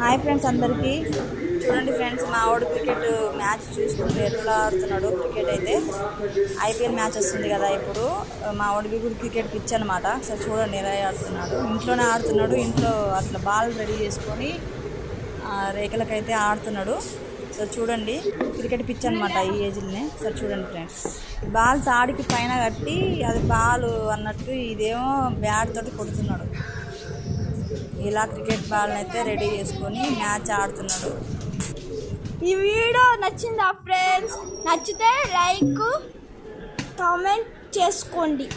Hi friends అందరికీ. చూడండి friends, మా వాడు క్రికెట్ మ్యాచ్ చూసుకుంటూ ఎట్లా ఆడుతున్నాడు. క్రికెట్ అయితే ఐపీఎల్ మ్యాచ్ వస్తుంది కదా ఇప్పుడు. మా వాడికి కూడా క్రికెట్ పిచ్ అనమాట. సరే చూడండి ఎలా ఆడుతున్నాడు. ఇంట్లోనే ఆడుతున్నాడు. ఇంట్లో అట్లా బాల్ రెడీ చేసుకొని రేఖలకైతే ఆడుతున్నాడు. సో చూడండి, క్రికెట్ పిచ్ అనమాట ఈ ఏజ్లోనే. సరే చూడండి ఫ్రెండ్స్, బాల్ తాడికి పైన కట్టి అది బాల్ అన్నట్టు ఇదేమో బ్యాట్ తోటి కొడుతున్నాడు. ఇలా క్రికెట్ బాల్ అయితే రెడీ చేసుకొని మ్యాచ్ ఆడుతున్నాడు. ఈ వీడియో నచ్చిందా ఫ్రెండ్స్? నచ్చితే లైక్ కామెంట్ చేసుకోండి.